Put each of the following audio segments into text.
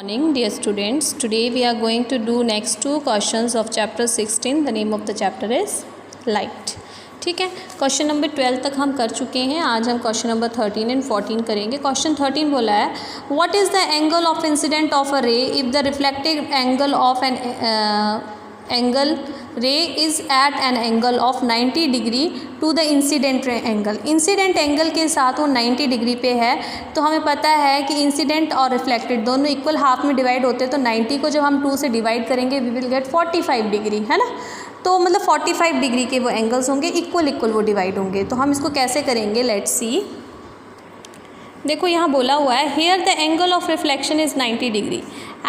Morning dear students, today we are going to do next two questions of chapter 16. The name of the chapter is light. ठीक है, question number 12 तक हम कर चुके हैं. आज हम क्वेश्चन नंबर 13 एंड 14 करेंगे. क्वेश्चन 13 बोला है, what is the angle of incident of a ray if the reflected angle of an angle ray is at an angle of 90 degree to the incident angle. Incident angle के साथ वो 90 degree पे है. तो हमें पता है कि इंसिडेंट और रिफ्लेक्टेड दोनों इक्वल हाफ में डिवाइड होते हैं. तो 90 को जब हम 2 से डिवाइड करेंगे वी विल गेट 45 डिग्री, है ना. तो मतलब 45 डिग्री के वो एंगल्स होंगे, इक्वल वो डिवाइड होंगे. तो हम इसको कैसे करेंगे, लेट्स सी. देखो यहाँ बोला हुआ है, here the angle of reflection is 90 degree.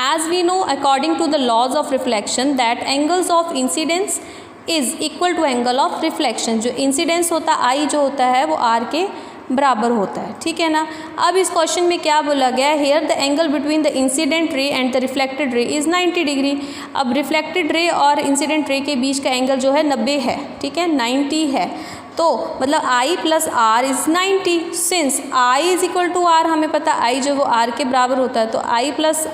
As we know according to the laws of reflection that angles of incidence is equal to angle of reflection. जो इंसिडेंस होता है आई जो होता है वो आर के बराबर होता है, ठीक है ना. अब इस क्वेश्चन में क्या बोला गया है, here the angle between the incident ray and the reflected ray is 90 degree. अब रिफ्लेक्टेड रे और इंसिडेंट रे के बीच का एंगल जो है 90 है, ठीक है, 90 है. तो मतलब I plus R is 90. Since I is equal to R, हमें पता I जो वो R के बराबर होता है. तो I प्लस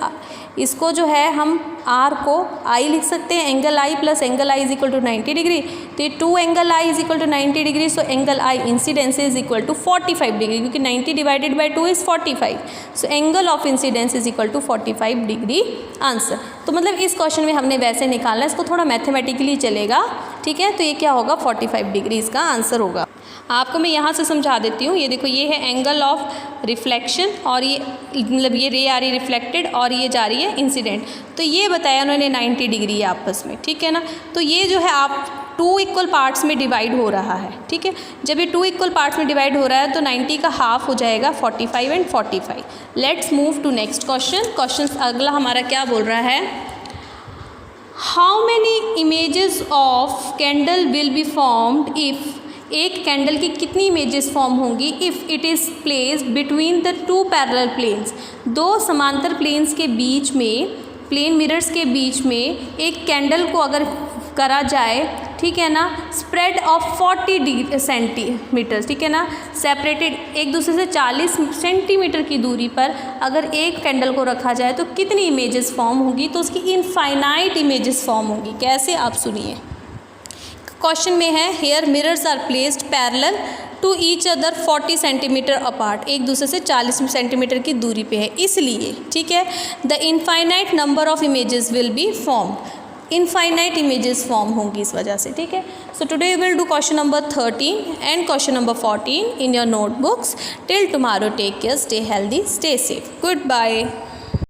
इसको जो है हम R को I लिख सकते हैं, angle I plus angle I is equal to 90 degree. तो ये 2 angle I is equal to 90 degree. So angle I incidence is equal to 45 degree, क्योंकि 90 divided by 2 is 45. So angle of incidence is equal to 45 degree answer. तो मतलब इस question में हमने वैसे निकालना है, इसको थोड़ा मैथमेटिकली चलेगा, ठीक है. तो ये क्या होगा, 45 डिग्री इसका आंसर होगा. आपको मैं यहाँ से समझा देती हूँ. ये देखो, ये है एंगल ऑफ रिफ्लेक्शन और ये मतलब ये रे आ रही है रिफ्लेक्टेड और ये जा रही है इंसिडेंट. तो ये बताया उन्होंने 90 डिग्री है आपस में, ठीक है ना. तो ये जो है आप 2 इक्वल पार्ट्स में डिवाइड हो रहा है, ठीक है. जब ये 2 इक्वल पार्ट्स में डिवाइड हो रहा है तो 90 का हाफ हो जाएगा 45 and 45. Let's move to next question. Question अगला हमारा क्या बोल रहा है, how many images of candle will be formed if, एक कैंडल की कितनी इमेजेस फॉर्म होंगी if it is place between the 2 parallel planes. 2 समांतर प्लेन्स के बीच में, प्लेन मिरर्स के बीच में एक कैंडल को अगर करा जाए, ठीक है ना, स्प्रेड ऑफ 40 सेंटीमीटर, ठीक है ना, सेपरेटेड एक दूसरे से 40 सेंटीमीटर की दूरी पर अगर एक कैंडल को रखा जाए तो कितनी इमेजेस फॉर्म होगी. तो उसकी इनफाइनाइट इमेजेस फॉर्म होगी. कैसे, आप सुनिए. क्वेश्चन में है, here mirrors are placed parallel to each other 40 centimetre apart. एक दूसरे से 40 सेंटीमीटर की दूरी पे है, इसलिए, ठीक है, the infinite number of images will be form. Infinite images form होंगी इस वजह से, ठीक है. So today will do question number 13 and question number 14 in your notebooks. Till tomorrow take care, stay healthy, stay safe. Good bye.